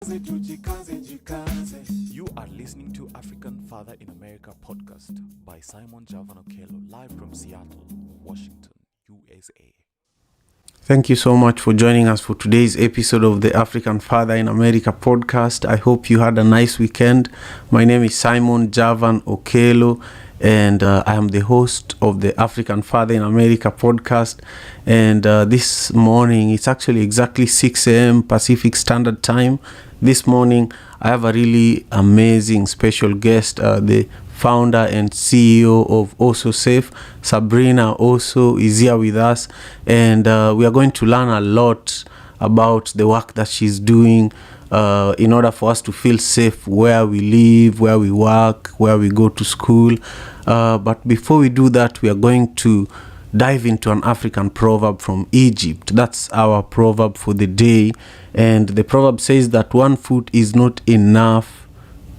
You are listening to African Father in America podcast by Simon Javan Okello, live from Seattle, Washington, USA. Thank you so much for joining us for today's episode of the African Father in America podcast. I hope you had a nice weekend. My name is Simon Javan Okello, and I am the host of the African Father in America podcast. And this morning, it's actually exactly 6 a.m. Pacific Standard Time. This morning, I have a really amazing special guest, the founder and CEO of Also Safe, Sabrina also is here with us, and we are going to learn a lot about the work that she's doing in order for us to feel safe where we live, where we work, where we go to school. But before we do that, we are going to dive into an African proverb from Egypt. That's our proverb for the day. And the proverb says that one foot is not enough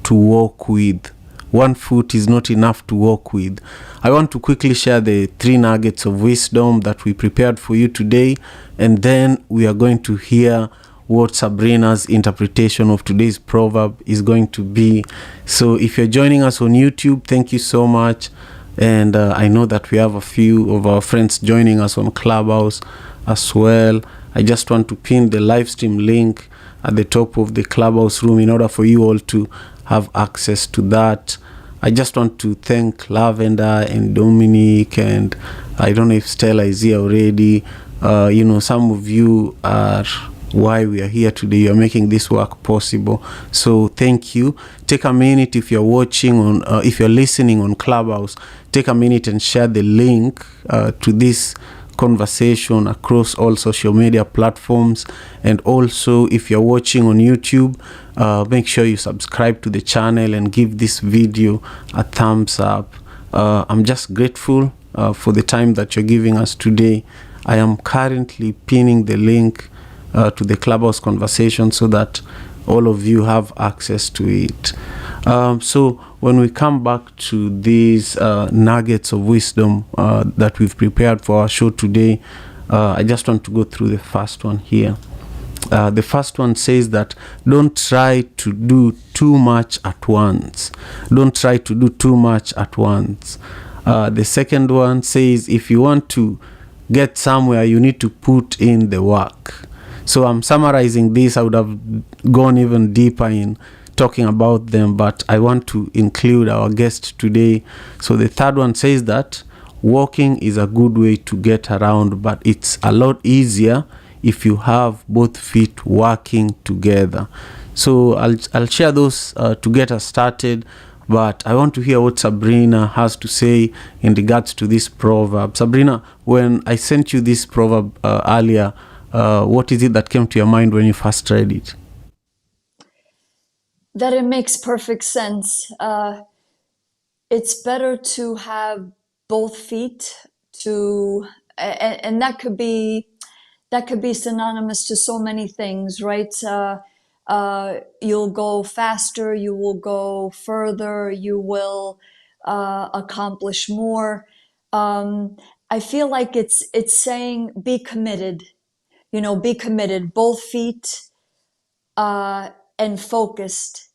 to walk with. One foot is not enough to walk with. I want to quickly share the 3 nuggets of wisdom that we prepared for you today. And then we are going to hear what Sabrina's interpretation of today's proverb is going to be. So if you're joining us on YouTube, thank you so much. And I know that we have a few of our friends joining us on Clubhouse as well. I just want to pin the live stream link at the top of the Clubhouse room in order for you all to have access to that. I just want to thank Lavender and Dominic, and I don't know if Stella is here already. Some of you are why we are here today. You are making this work possible. So thank you. Take a minute if you're watching on, if you're listening on Clubhouse, take a minute and share the link to this conversation across all social media platforms. And also, if you're watching on YouTube, make sure you subscribe to the channel and give this video a thumbs up. I'm just grateful for the time that you're giving us today. I am currently pinning the link to the Clubhouse conversation so that all of you have access to it. So when we come back to these nuggets of wisdom that we've prepared for our show today, I just want to go through the first one here. The first one says that don't try to do too much at once. Don't try to do too much at once. The second one says if you want to get somewhere, you need to put in the work. So I'm summarizing this. I would have gone even deeper in talking about them, but I want to include our guest today. So the third one says that walking is a good way to get around, but it's a lot easier if you have both feet working together. So I'll share those to get us started, but I want to hear what Sabrina has to say in regards to this proverb. Sabrina, when I sent you this proverb earlier, what is it that came to your mind when you first read it? That it makes perfect sense. It's better to have both feet and that could be synonymous to so many things, right? You'll go faster, you will go further, you will accomplish more. I feel like it's saying be committed. Be committed, both feet, and focused.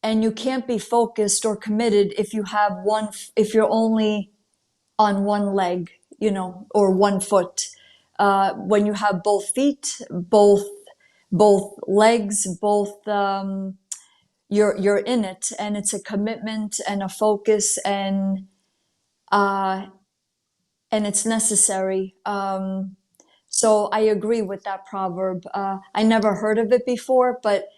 And you can't be focused or committed if you're only on one leg, or one foot. When you have both feet, both legs, you're in it, and it's a commitment and a focus, and it's necessary. So I agree with that proverb. I never heard of it before, but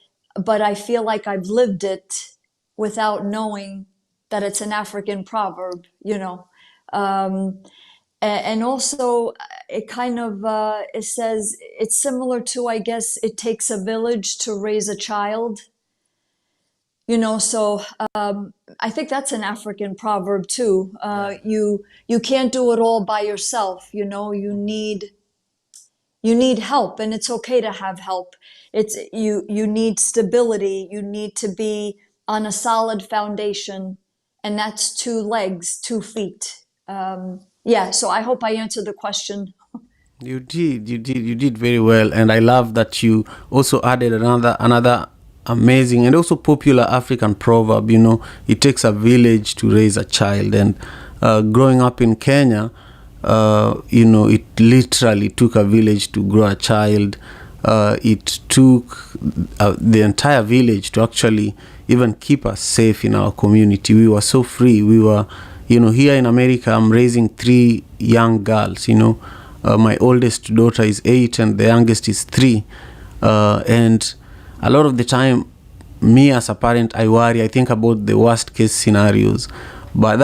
I feel like I've lived it without knowing that it's an African proverb, and also it kind of, it says it's similar to, I guess, it takes a village to raise a child, so I think that's an African proverb too. You can't do it all by yourself, you need help, and it's okay to have help. You need stability. You need to be on a solid foundation, and that's 2 legs, 2 feet. So I hope I answered the question. You did very well, and I love that you also added another amazing and also popular African proverb, it takes a village to raise a child. And growing up in Kenya, it literally took a village to grow a child. It took the entire village to actually even keep us safe in our community. We were so free. We were, here in America, I'm raising 3 young girls. My oldest daughter is 8 and the youngest is 3. And a lot of the time, me as a parent, I worry. I think about the worst case scenarios. But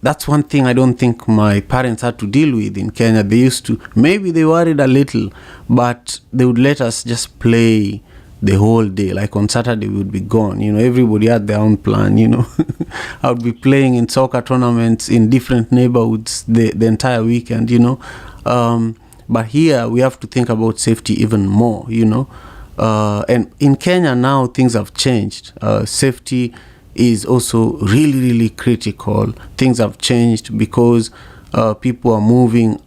that's one thing I don't think my parents had to deal with in Kenya. They used to, maybe they worried a little, but they would let us just play the whole day. Like on Saturday, we would be gone. Everybody had their own plan. I would be playing in soccer tournaments in different neighborhoods the entire weekend. But here we have to think about safety even more. And in Kenya now things have changed. Safety is also really, really critical. Things have changed because people are moving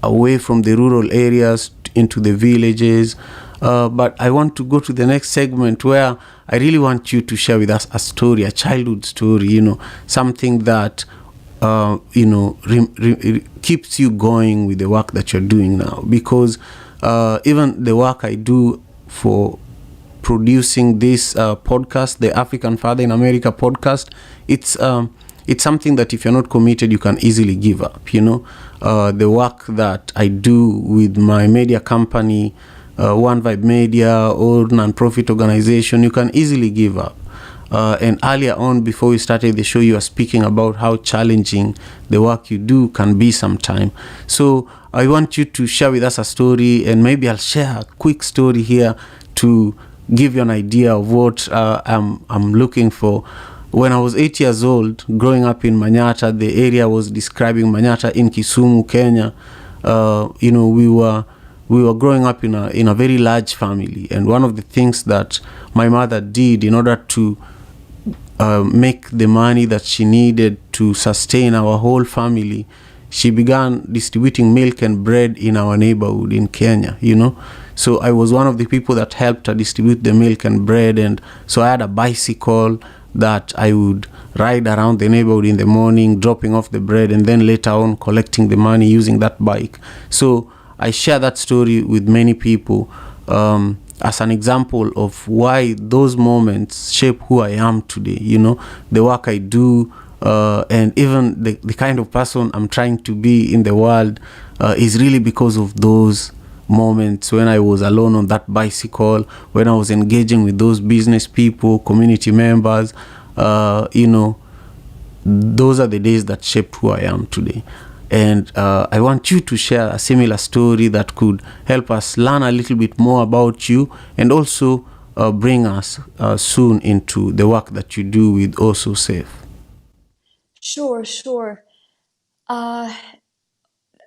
away from the rural areas into the villages. But I want to go to the next segment where I really want you to share with us a story, a childhood story, something that, keeps you going with the work that you're doing now. Because even the work I do for producing this podcast, the African Father in America podcast, it's something that if you're not committed, you can easily give up. The work that I do with my media company, One Vibe Media, or non-profit organization, you can easily give up. And earlier on, before we started the show, you were speaking about how challenging the work you do can be sometime. So I want you to share with us a story, and maybe I'll share a quick story here to give you an idea of what I'm looking for. When I was 8 years old, growing up in Manyata, the area was describing Manyata in Kisumu, Kenya. We were growing up in a very large family, and one of the things that my mother did in order to make the money that she needed to sustain our whole family, she began distributing milk and bread in our neighborhood in Kenya. So I was one of the people that helped her distribute the milk and bread. And so I had a bicycle that I would ride around the neighborhood in the morning, dropping off the bread, and then later on collecting the money using that bike. So I share that story with many people as an example of why those moments shape who I am today. The work I do, and even the kind of person I'm trying to be in the world is really because of those moments when I was alone on that bicycle, when I was engaging with those business people, community members. Those are the days that shaped who I am today. And I want you to share a similar story that could help us learn a little bit more about you, and also bring us soon into the work that you do with Also Safe. Sure.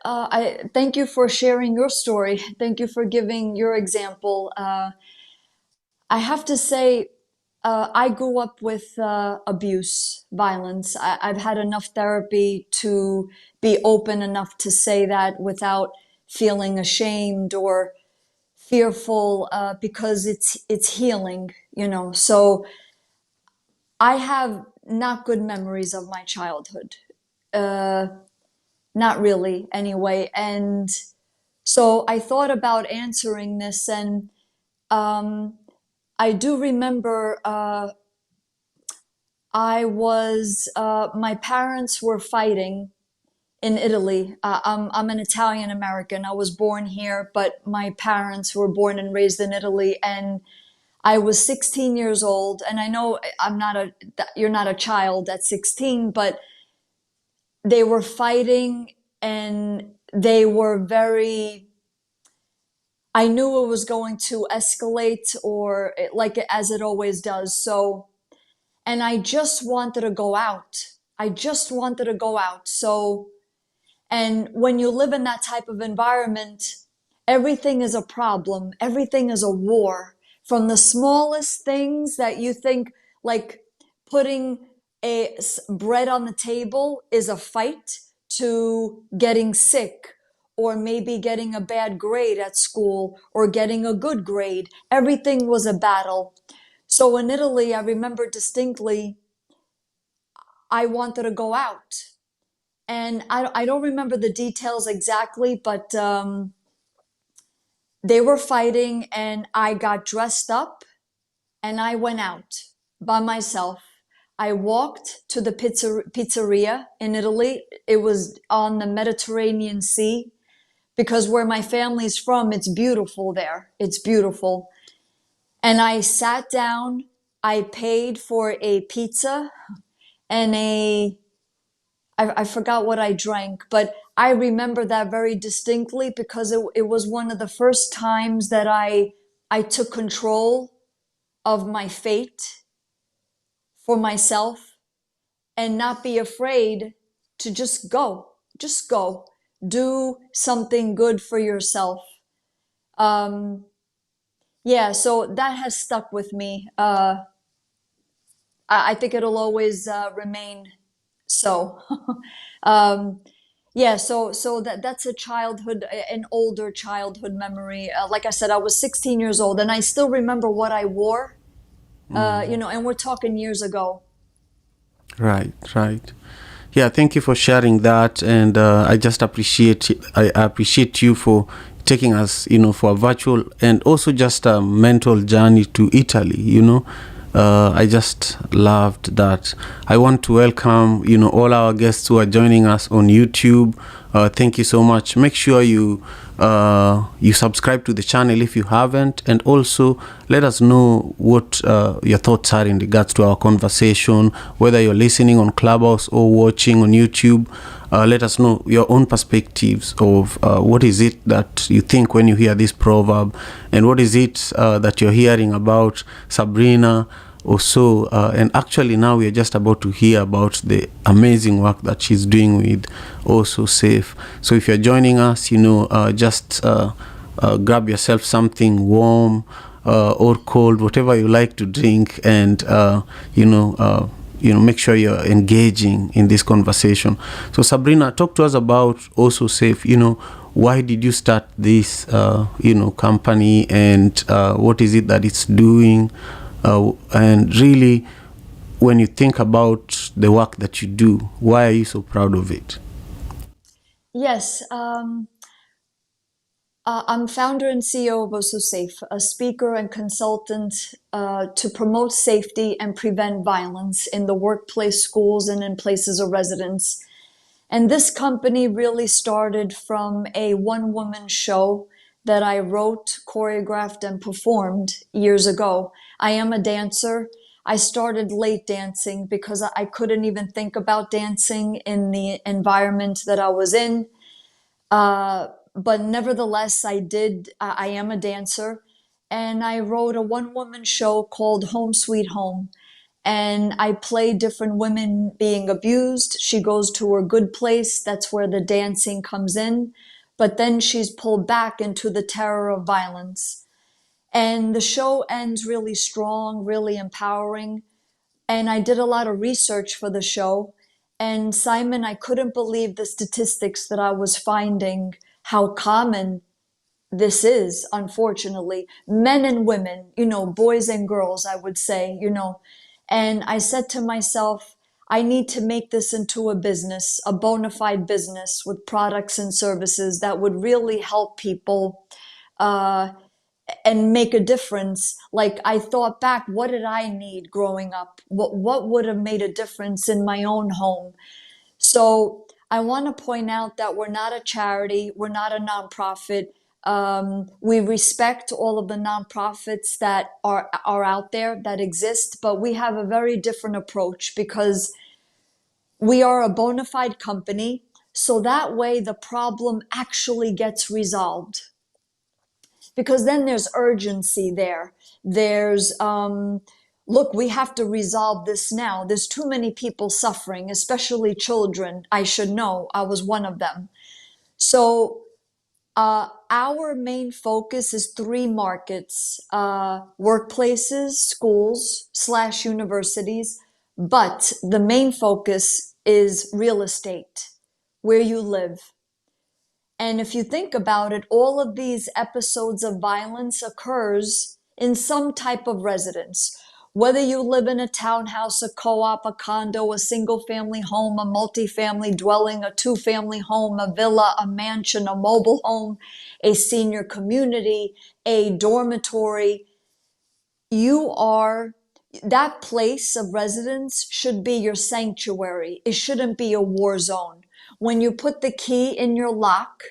I thank you for sharing your story. Thank you for giving your example. I have to say, I grew up with abuse, violence. I've had enough therapy to be open enough to say that without feeling ashamed or fearful, because it's healing, So I have not good memories of my childhood. Not really, anyway. And so I thought about answering this, and I do remember my parents were fighting in Italy. I'm an Italian American. I was born here, but my parents were born and raised in Italy, and I was 16 years old. And I know you're not a child at 16, but they were fighting, and they were I knew it was going to escalate, or as it always does. So, and I just wanted to go out. I just wanted to go out. So, and when you live in that type of environment, everything is a problem. Everything is a war. From the smallest things that you think, like putting bread on the table is a fight, to getting sick, or maybe getting a bad grade at school, or getting a good grade. Everything was a battle. So in Italy, I remember distinctly, I wanted to go out. And I don't remember the details exactly, but they were fighting and I got dressed up and I went out by myself. I walked to the pizzeria in Italy. It was on the Mediterranean Sea because where my family's from, it's beautiful there. It's beautiful. And I sat down, I paid for a pizza and I forgot what I drank, but I remember that very distinctly because it was one of the first times that I took control of my fate for myself and not be afraid to just go, do something good for yourself. Um, yeah, so that has stuck with me. I think it'll always remain so. um, yeah, so that's a childhood, an older childhood memory. Like I said, I was 16 years old, and I still remember what I wore. And we're talking years ago. Right, right. Yeah, thank you for sharing that, and I appreciate you for taking us, for a virtual and also just a mental journey to Italy. I just loved that. I want to welcome, all our guests who are joining us on YouTube. Thank you so much. Make sure you subscribe to the channel if you haven't, and also let us know what your thoughts are in regards to our conversation, whether you're listening on Clubhouse or watching on YouTube. Let us know your own perspectives of what is it that you think when you hear this proverb, and what is it that you're hearing about Sabrina or so. And actually now we are just about to hear about the amazing work that she's doing with Also Safe. So if you're joining us, just grab yourself something warm or cold, whatever you like to drink, and make sure you're engaging in this conversation. So Sabrina, talk to us about Also Safe. Why did you start this company, and what is it that it's doing? And really, when you think about the work that you do, why are you so proud of it? Yes, I'm founder and CEO of Also Safe, a speaker and consultant to promote safety and prevent violence in the workplace, schools, and in places of residence. And this company really started from a one-woman show that I wrote, choreographed, and performed years ago. I am a dancer. I started late dancing because I couldn't even think about dancing in the environment that I was in. But nevertheless, I am a dancer. And I wrote a one-woman show called Home Sweet Home. And I play different women being abused. She goes to her good place. That's where the dancing comes in. But then she's pulled back into the terror of violence. And the show ends really strong, really empowering. And I did a lot of research for the show. And Simon, I couldn't believe the statistics that I was finding, how common this is, unfortunately. Men and women, boys and girls, I would say, And I said to myself, I need to make this into a business, a bona fide business with products and services that would really help people and make a difference. Like I thought back, what did I need growing up? What would have made a difference in my own home? So I want to point out that we're not a charity. We're not a nonprofit. We respect all of the nonprofits that are out there that exist, but we have a very different approach because we are a bona fide company. So that way the problem actually gets resolved. Because then there's urgency there. There's, look, we have to resolve this now. There's too many people suffering, especially children. I should know. I was one of them. So our main focus is three markets, workplaces, schools / universities. But the main focus is real estate, where you live. And if you think about it, all of these episodes of violence occurs in some type of residence, Whether you live in a townhouse, a co-op, a condo, a single-family home, a multi-family dwelling, a two-family home, a villa, a mansion, a mobile home, a senior community, a dormitory, that place of residence should be your sanctuary. It shouldn't be a war zone. When you put the key in your lock,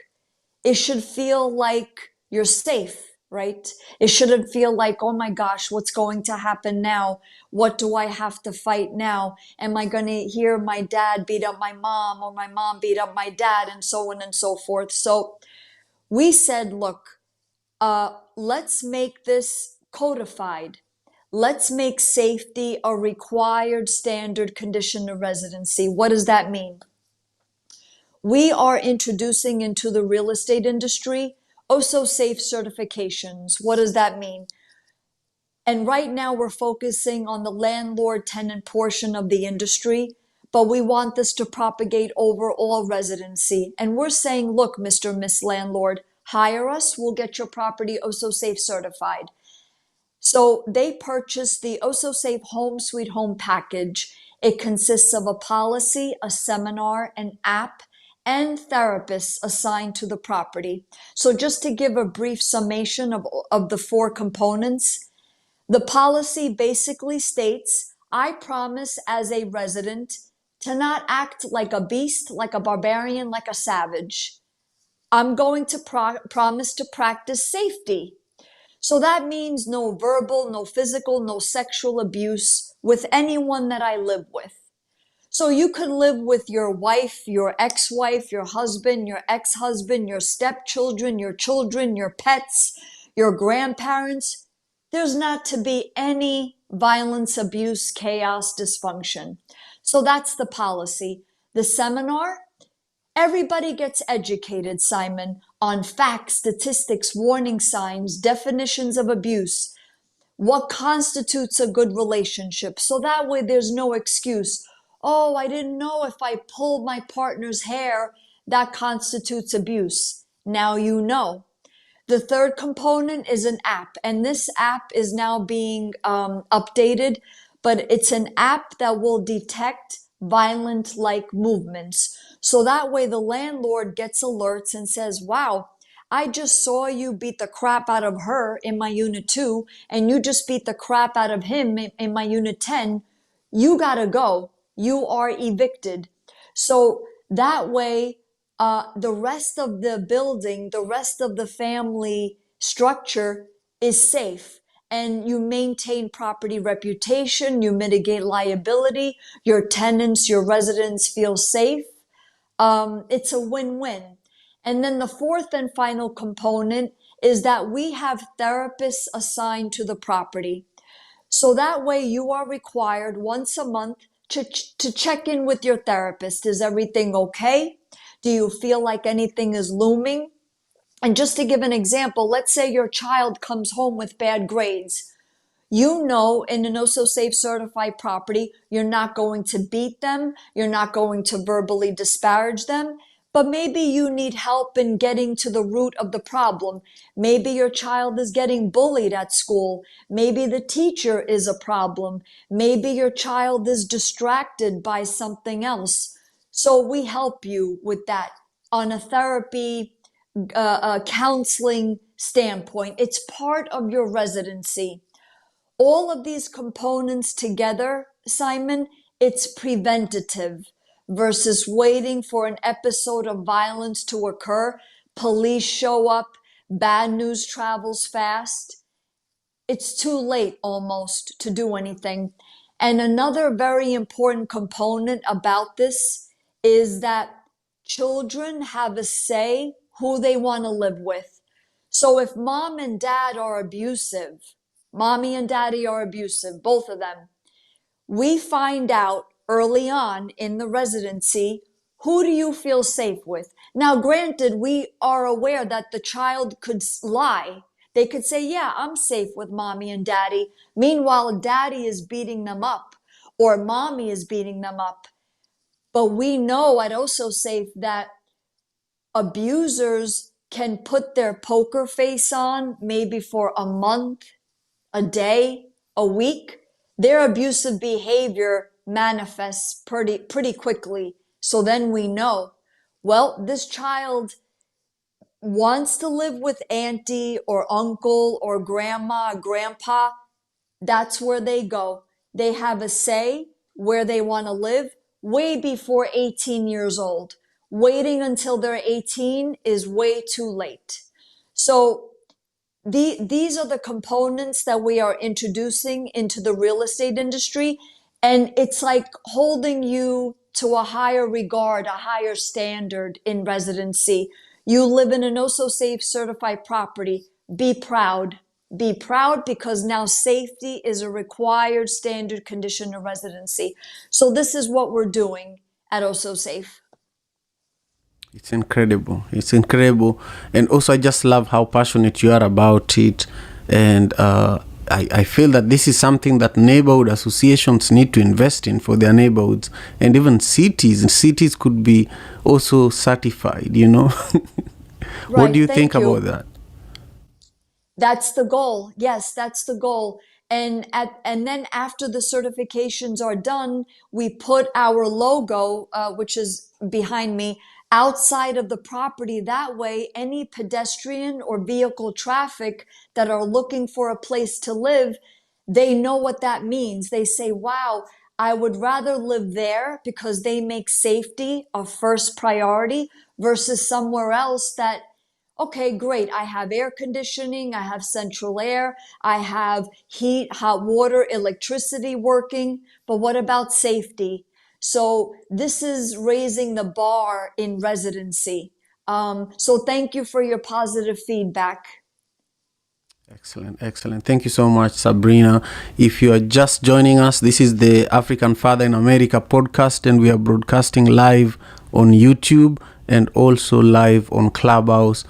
it should feel like you're safe, right? It shouldn't feel like, oh my gosh, what's going to happen now? What do I have to fight now? Am I going to hear my dad beat up my mom or my mom beat up my dad, and so on and so forth? So we said, look, let's make this codified. Let's make safety a required standard condition of residency. What does that mean? We are introducing into the real estate industry also safe certifications. What does that mean? And right now we're focusing on the landlord tenant portion of the industry, but we want this to propagate over all residency. And we're saying, look, Mr. and Miss Landlord, hire us. We'll get your property also safe certified. So they purchased the Also Safe Home Sweet Home package. It consists of a policy, a seminar, an app, and therapists assigned to the property. So just to give a brief summation of the four components, the policy basically states, I promise as a resident to not act like a beast, like a barbarian, like a savage. I'm going to promise to practice safety. So that means no verbal, no physical, no sexual abuse with anyone that I live with. So you could live with your wife, your ex-wife, your husband, your ex-husband, your stepchildren, your children, your pets, your grandparents. There's not to be any violence, abuse, chaos, dysfunction. So that's the policy. The seminar, everybody gets educated, Simon, on facts, statistics, warning signs, definitions of abuse, what constitutes a good relationship. So that way there's no excuse. Oh, I didn't know if I pulled my partner's hair, that constitutes abuse. Now you know. The third component is an app, and this app is now being updated, but it's an app that will detect violent-like movements. So that way the landlord gets alerts and says, wow, I just saw you beat the crap out of her in my unit 2, and you just beat the crap out of him in my unit 10. You gotta go. You are evicted. So that way, the rest of the building, the rest of the family structure is safe, and you maintain property reputation, you mitigate liability, your tenants, your residents feel safe. It's a win-win. And then the fourth and final component is that we have therapists assigned to the property. So that way you are required once a month to check in with your therapist. Is everything okay? Do you feel like anything is looming? And just to give an example, let's say your child comes home with bad grades. You know, in an Also Safe certified property, you're not going to beat them. You're not going to verbally disparage them. But maybe you need help in getting to the root of the problem. Maybe your child is getting bullied at school. Maybe the teacher is a problem. Maybe your child is distracted by something else. So we help you with that on a therapy, counseling standpoint. It's part of your residency. All of these components together, Simon, it's preventative versus waiting for an episode of violence to occur. Police show up, bad news travels fast. It's too late almost to do anything. And another very important component about this is that children have a say who they want to live with. So if mom and dad are abusive, mommy and daddy are abusive, both of them, we find out early on in the residency, who do you feel safe with? Now, granted, we are aware that the child could lie. They could say, yeah, I'm safe with mommy and daddy. Meanwhile, daddy is beating them up or mommy is beating them up. But we know at Also Safe that abusers can put their poker face on maybe for a month, a day, a week. their abusive behavior manifests pretty quickly. So then we know, well, this child wants to live with auntie or uncle or grandma, grandpa. That's where they go. They have a say where they want to live way before 18 years old. Waiting until they're 18 is way too late. So these are the components that we are introducing into the real estate industry. And it's like holding you to a higher regard, a higher standard in residency. You live in an OSO safe certified property. Be proud. Be proud, because now safety is a required standard condition of residency. So this is what we're doing at OSO Safe. It's incredible. It's incredible. And also, I just love how passionate you are about it. And I feel that this is something that neighborhood associations need to invest in for their neighborhoods. And even cities. And cities could be also certified, you know. Right, what do you thank think you. about that? That's the goal. Yes, that's the goal. And then after the certifications are done, we put our logo, which is behind me, outside of the property. That way, any pedestrian or vehicle traffic that are looking for a place to live, they know what that means. They say, wow, I would rather live there, because they make safety a first priority, versus somewhere else that, okay, great, I have air conditioning, I have central air, I have heat, hot water, electricity working, but what about safety? So this is raising the bar in residency. So thank you for your positive feedback. Excellent, excellent. Thank you so much, Sabrina. If you are just joining us, this is the African Father in America podcast, and we are broadcasting live on YouTube and also live on Clubhouse.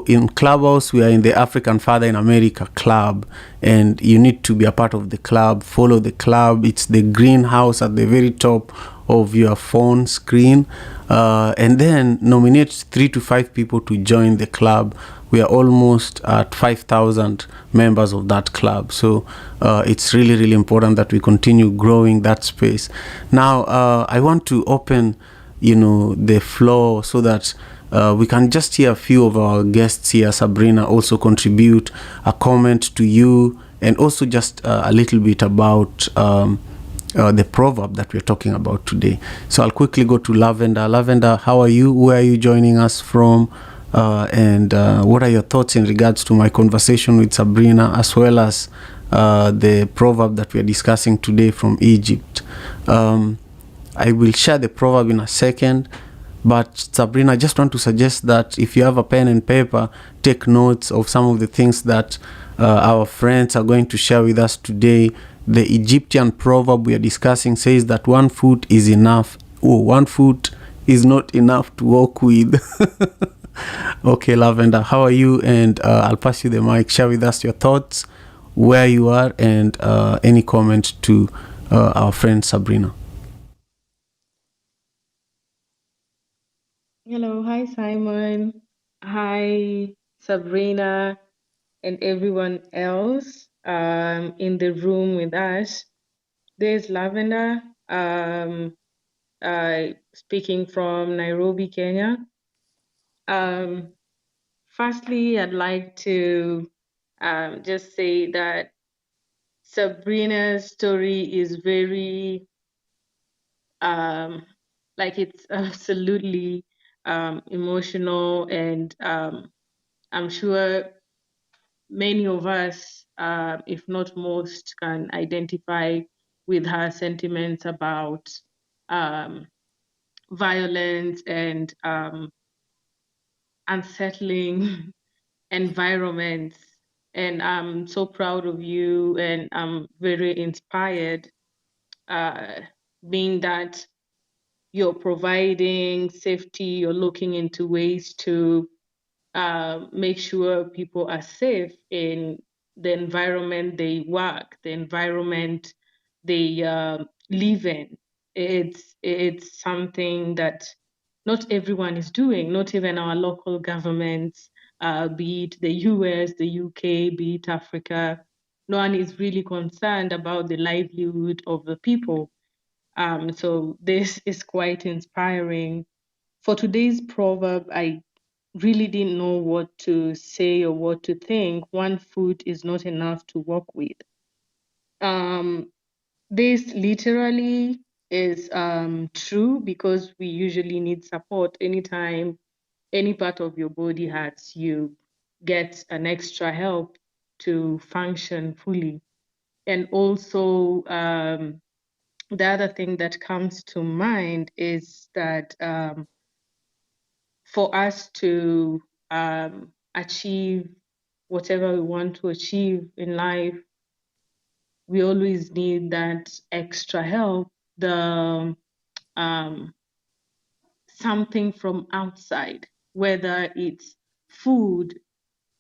In Clubhouse, we are in the African Father in America club, and you need to be a part of the club. Follow the club. It's the greenhouse at the very top of your phone screen, and then nominate 3 to 5 people to join the club. We are almost at 5,000 members of that club. So it's really, really important that we continue growing that space. Now, I want to open, the floor so that we can just hear a few of our guests here. Sabrina also contribute a comment to you, and also just a little bit about the proverb that we're talking about today. So I'll quickly go to Lavender. Lavender, how are you? Where are you joining us from? And what are your thoughts in regards to my conversation with Sabrina, as well as the proverb that we are discussing today from Egypt? I will share the proverb in a second, but Sabrina, I just want to suggest that if you have a pen and paper, take notes of some of the things that our friends are going to share with us today. The Egyptian proverb we are discussing says that 1 foot is enough. 1 foot is not enough to walk with. Okay, Lavender, how are you? And I'll pass you the mic. Share with us your thoughts, where you are, and any comment to our friend Sabrina. Hello, hi Simon. Hi Sabrina and everyone else in the room with us. There's Lavender speaking from Nairobi, Kenya. Firstly, I'd like to just say that Sabrina's story is very it's absolutely emotional, and I'm sure many of us, if not most, can identify with her sentiments about violence and unsettling environments. And I'm so proud of you, and I'm very inspired, being that you're providing safety, you're looking into ways to make sure people are safe in the environment they work, the environment they live in. It's something that not everyone is doing, not even our local governments, be it the US, the UK, be it Africa. no one is really concerned about the livelihood of the people. So this is quite inspiring. For today's proverb, I really didn't know what to say or what to think. One foot is not enough to walk with. This literally is true, because we usually need support anytime any part of your body hurts. You get an extra help to function fully. And also, the other thing that comes to mind is that for us to achieve whatever we want to achieve in life, we always need that extra help, the something from outside, whether it's food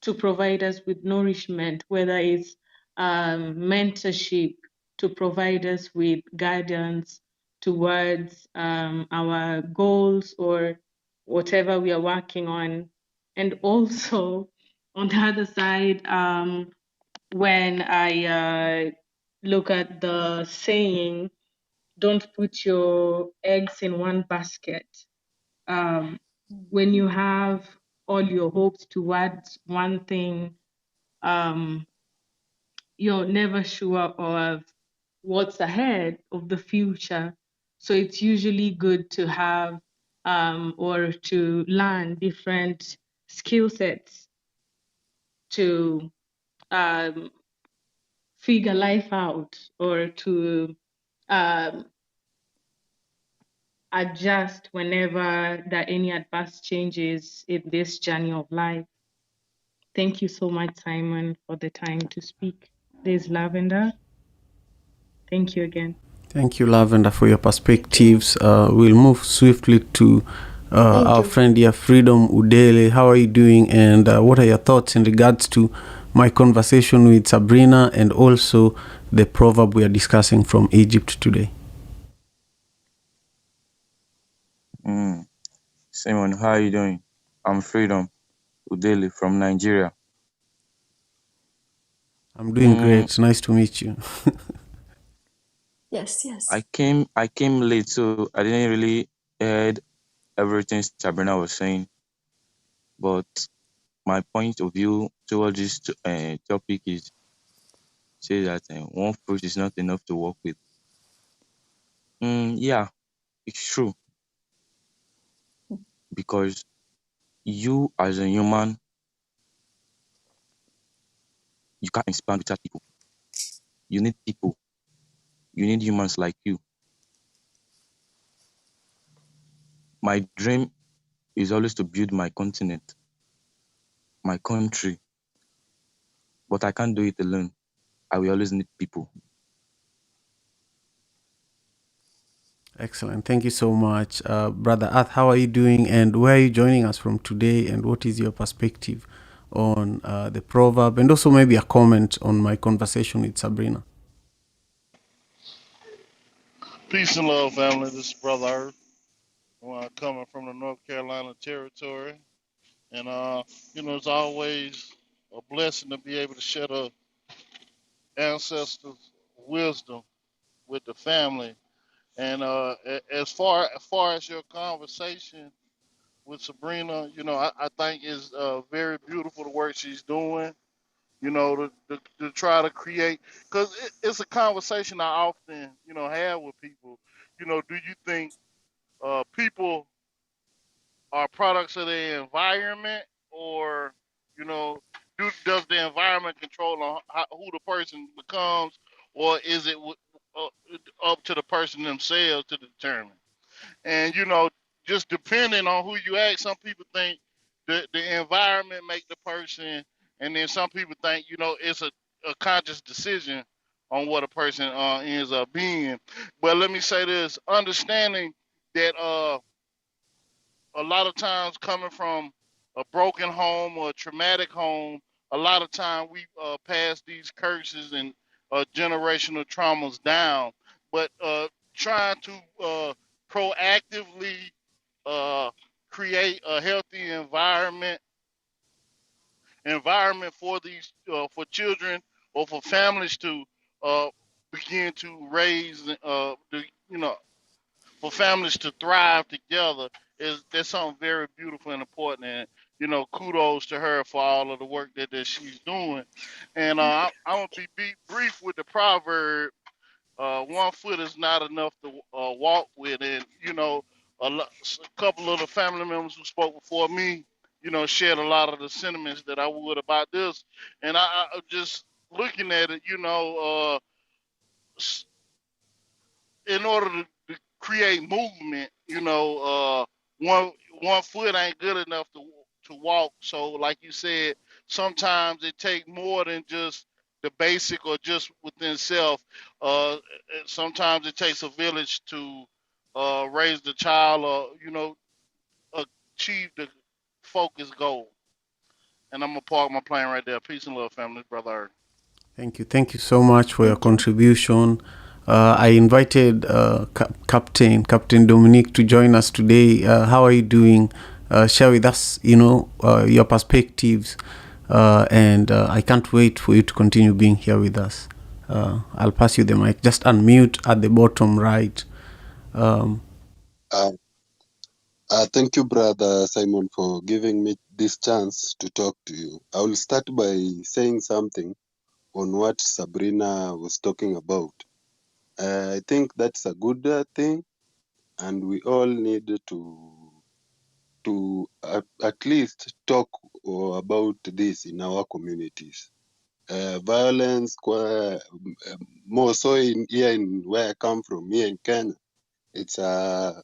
to provide us with nourishment, whether it's mentorship to provide us with guidance towards our goals or whatever we are working on. And also, on the other side, when I look at the saying, don't put your eggs in one basket. When you have all your hopes towards one thing, um, you're never sure of what's ahead of the future. So it's usually good to have or to learn different skill sets to um, figure life out, or to um, adjust whenever there are any adverse changes in this journey of life. Thank you so much, Simon, for the time to speak. There's Lavender. Thank you again. Thank you, Lavender, for your perspectives. We'll move swiftly to our friend here, Freedom Udele. How are you doing? And what are your thoughts in regards to my conversation with Sabrina and also the proverb we are discussing from Egypt today? Simon, how are you doing? I'm Freedom Udele from Nigeria. I'm doing great. It's nice to meet you. Yes, yes. I came late, so I didn't really heard everything Sabrina was saying. But my point of view towards this topic is say that one fruit is not enough to work with. Yeah, it's true, because you as a human, you can't expand without people. You need people. You need humans like you. My dream is always to build my continent, my country, but I can't do it alone. I will always need people. Excellent. Thank you so much. Brother Earth, how are you doing? And where are you joining us from today? And what is your perspective on the proverb? And also maybe a comment on my conversation with Sabrina. Peace and love, family. This is Brother Earth. Coming from the North Carolina territory. And, it's always a blessing to be able to share the ancestors' wisdom with the family. And as far as your conversation with Sabrina, I think it's very beautiful the work she's doing, to try to create, because it's a conversation I often, have with people. Do you think people are products of their environment, or you know, does the environment control on who the person becomes, or is it up to the person themselves to determine? And just depending on who you ask, some people think the environment make the person, and then some people think it's a conscious decision on what a person ends up being. But let me say this: understanding that a lot of times, coming from a broken home or a traumatic home, a lot of time we pass these curses and generational traumas down. But trying to proactively uh, create a healthy environment for these for children or for families to begin to raise, you know, for families to thrive together is that's something very beautiful and important. And kudos to her for all of the work that she's doing. And I'm gonna be brief with the proverb. 1 foot is not enough to walk with, and a couple of the family members who spoke before me, shared a lot of the sentiments that I would about this. And I just looking at it, in order to create movement, one 1 foot ain't good enough to walk. So, like you said, sometimes it takes more than just the basic or just within self. Sometimes it takes a village to raise the child, or achieve the focused goal. And I'm gonna park my plane right there. Peace and love, family, brother. Thank you. Thank you so much for your Thank you. contribution. I invited Captain Dominique to join us today. How are you doing? Share with us, your perspectives, and I can't wait for you to continue being here with us. I'll pass you the mic. Just unmute at the bottom right. Um, Uh, Thank you, Brother Simon, for giving me this chance to talk to you. I will start by saying something on what Sabrina was talking about. I think that's a good thing, and we all need to at least talk about this in our communities. Violence, more so here in where I come from, here in Kenya, it's a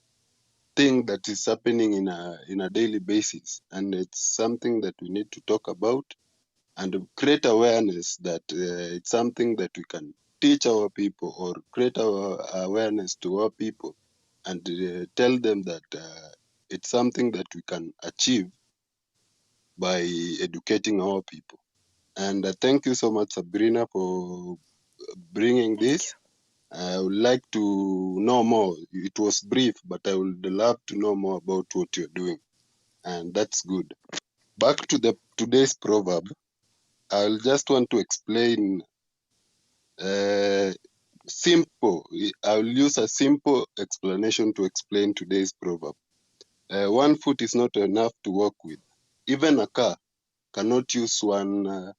thing that is happening in a daily basis, and it's something that we need to talk about and create awareness that it's something that we can teach our people or create our awareness to our people and tell them that it's something that we can achieve by educating our people. And thank you so much, Sabrina, for bringing Thank this. I would like to know more. It was brief, but I would love to know more about what you're doing. And that's good. Back to the today's proverb. I'll just want to explain simple. I'll use a simple explanation to explain today's proverb. 1 foot is not enough to walk with. Even a car cannot use one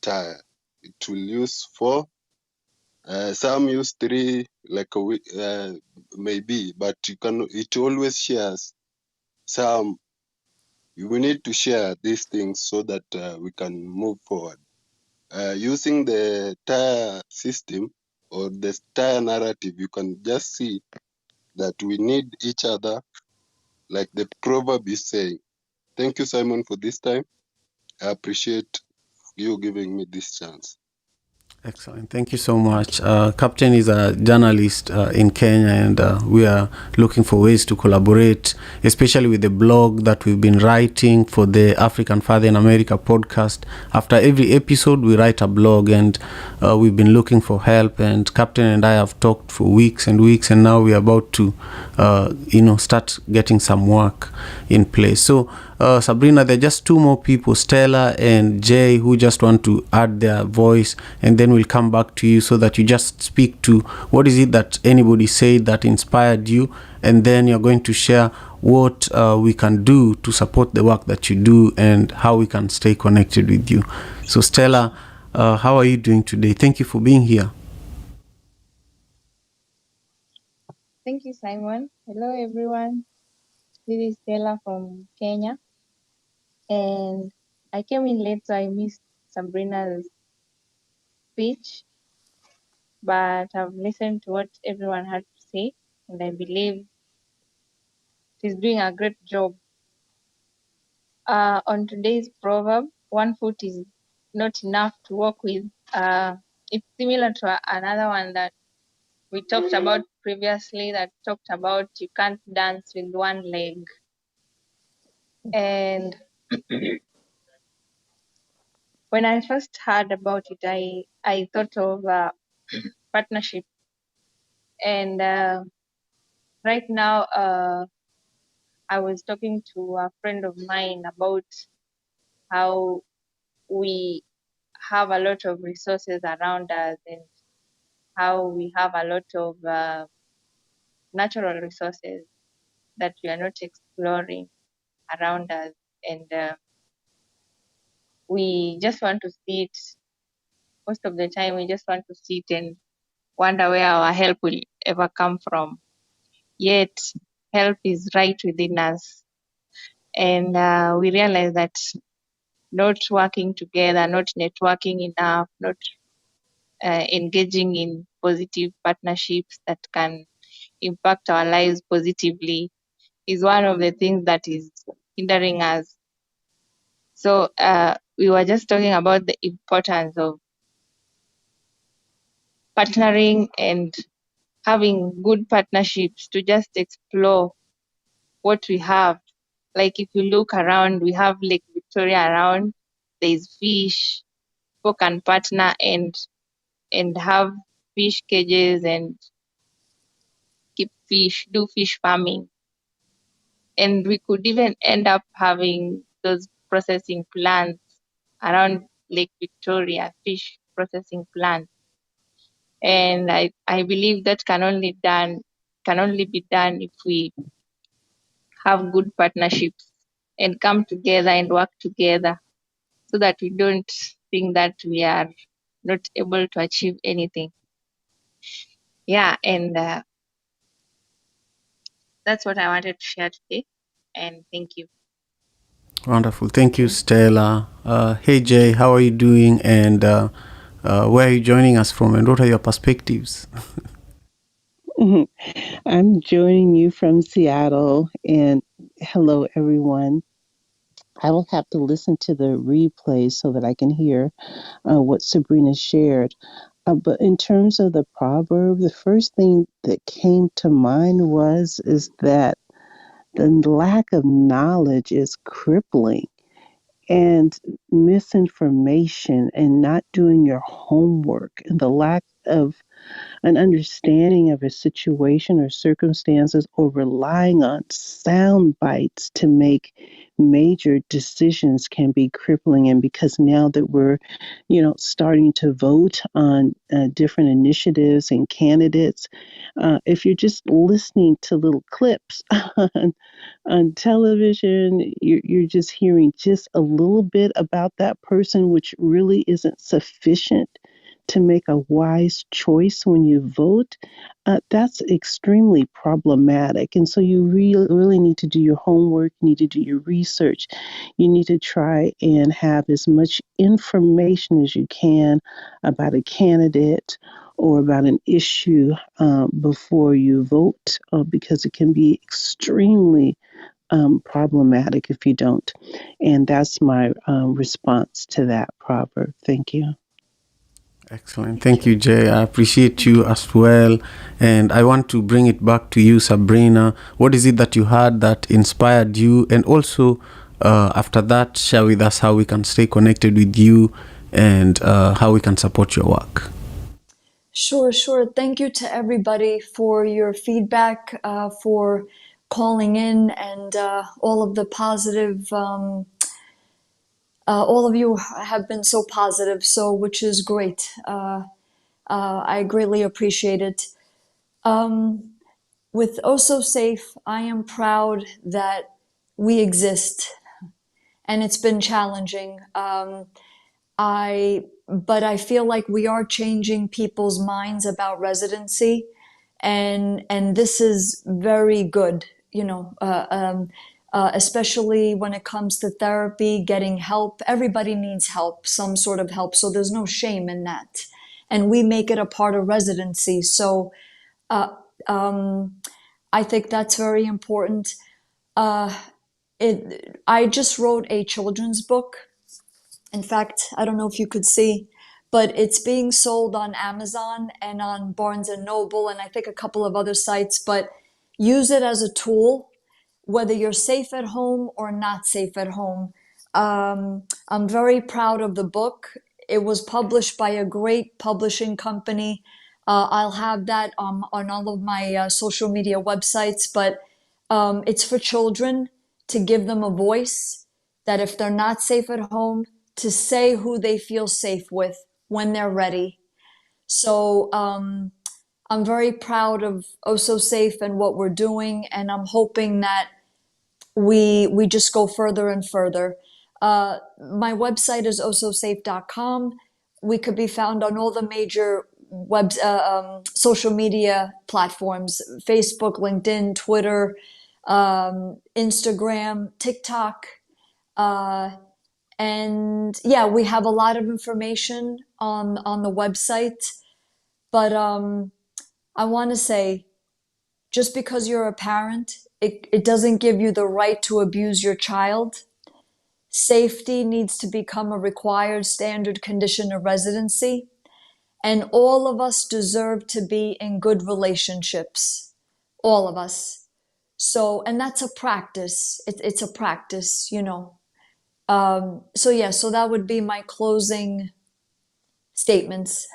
tire. It will use four. Some use three, like maybe, but you can. It always shares some. We need to share these things so that we can move forward. Using the tire system or the tire narrative, you can just see that we need each other, like the proverb is saying. Thank you, Simon, for this time. I appreciate you giving me this chance. Excellent. Thank you so much. Captain is a journalist in Kenya, and we are looking for ways to collaborate, especially with the blog that we've been writing for the African Father in America podcast. After every episode, we write a blog, and we've been looking for help. And Captain and I have talked for weeks and weeks, and now we're about to, start getting some work in place. So, Sabrina, there are just two more people, Stella and Jay, who just want to add their voice, and then we'll come back to you so that you just speak to what is it that anybody said that inspired you, and then you're going to share what we can do to support the work that you do and how we can stay connected with you. So Stella, how are you doing today? Thank you for being here. Thank you, Simon. Hello, everyone. This is Stella from Kenya, and I came in late, so I missed Sabrina's speech, but I've listened to what everyone had to say, and I believe she's doing a great job. On today's proverb, 1 foot is not enough to walk with. It's similar to another one that we talked about previously that talked about you can't dance with one leg. And when I first heard about it, I thought of partnership. And right now, I was talking to a friend of mine about how we have a lot of resources around us, and how we have a lot of natural resources that we are not exploring around us. And we just want to sit, most of the time, we just want to sit and wonder where our help will ever come from. Yet, help is right within us. And we realize that not working together, not networking enough, not engaging in positive partnerships that can impact our lives positively is one of the things that is hindering us. So we were just talking about the importance of partnering and having good partnerships to just explore what we have. Like if you look around, we have Lake Victoria around, there's fish, people can partner and have fish cages and keep fish, do fish farming. And we could even end up having those processing plants around Lake Victoria, fish processing plants. And I believe that can only be done if we have good partnerships and come together and work together, so that we don't think that we are not able to achieve anything. Yeah, and that's what I wanted to share today. And thank you. Wonderful. Thank you, Stella. Hey, Jay, how are you doing? And where are you joining us from? And what are your perspectives? I'm joining you from Seattle, and hello, everyone. I will have to listen to the replay so that I can hear what Sabrina shared. But in terms of the proverb, the first thing that came to mind is that the lack of knowledge is crippling, and misinformation and not doing your homework and the lack of an understanding of a situation or circumstances, or relying on sound bites to make major decisions can be crippling. And because now that we're, starting to vote on different initiatives and candidates, if you're just listening to little clips on television, you're just hearing just a little bit about that person, which really isn't sufficient to make a wise choice when you vote. That's extremely problematic. And so you really need to do your homework, you need to do your research. You need to try and have as much information as you can about a candidate or about an issue before you vote, because it can be extremely problematic if you don't. And that's my response to that proverb. Thank you. Excellent. Thank you, Jay. I appreciate you as well. And I want to bring it back to you, Sabrina. What is it that you had that inspired you? And also, after that, share with us how we can stay connected with you and how we can support your work. Sure. Thank you to everybody for your feedback, for calling in, and all of the positive. All of you have been so positive, which is great. I greatly appreciate it. With Oh So Safe, I am proud that we exist, and it's been challenging. But I feel like we are changing people's minds about residency, and this is very good. Especially when it comes to therapy, getting help. Everybody needs help, some sort of help. So there's no shame in that, and we make it a part of residency. So I think that's very important. I just wrote a children's book. In fact, I don't know if you could see, but it's being sold on Amazon and on Barnes and Noble, and I think a couple of other sites. But use it as a tool, whether you're safe at home or not safe at home. I'm very proud of the book. It was published by a great publishing company. I'll have that on all of my social media websites, but it's for children, to give them a voice, that if they're not safe at home, to say who they feel safe with when they're ready. So I'm very proud of Oh So Safe and what we're doing, and I'm hoping that we just go further and further. My website is ohsosafe.com. We could be found on all the major social media platforms: Facebook, LinkedIn, Twitter, Instagram, TikTok. And yeah, we have a lot of information on the website. But I want to say, just because you're a parent, it doesn't give you the right to abuse your child. Safety needs to become a required standard condition of residency. And all of us deserve to be in good relationships. All of us. So, and that's a practice. It's a practice, you know. So yeah, so that would be my closing statements.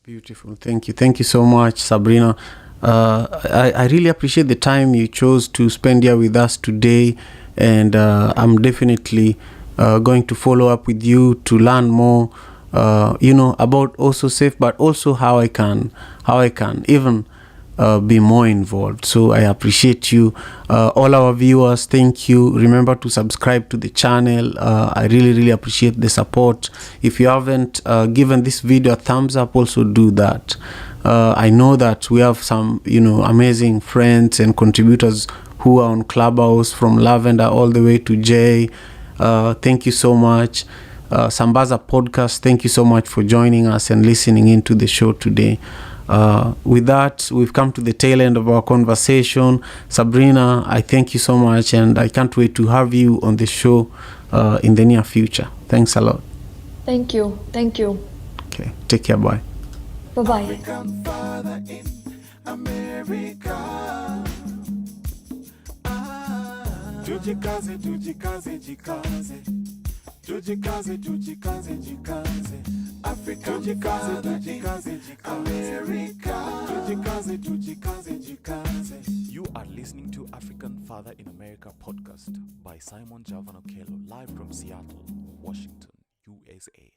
Beautiful. Thank you. Thank you so much, Sabrina. I really appreciate the time you chose to spend here with us today. And I'm definitely going to follow up with you to learn more, about Also Safe, but also how I can even be more involved. So I appreciate you. All our viewers, thank you. Remember to subscribe to the channel. I really appreciate the support. If you haven't given this video a thumbs up, also do that. I know that we have some amazing friends and contributors who are on Clubhouse, from Lavender all the way to Jay. Thank you so much. Sambaza Podcast, thank you so much for joining us and listening into the show today. With that, we've come to the tail end of our conversation. Sabrina, I thank you so much, and I can't wait to have you on the show in the near future. Thanks a lot. Thank you. Thank you. Okay, take care. Bye. Bye-bye. African Father in America. Tujikaze, tujikaze, jikaze. Tujikaze, tujikaze, jikaze. African Father, tujikaze, jikaze. America. Tujikaze, tujikaze, jikaze. You are listening to African Father in America podcast by Simon Javan Okello, live from Seattle, Washington, USA.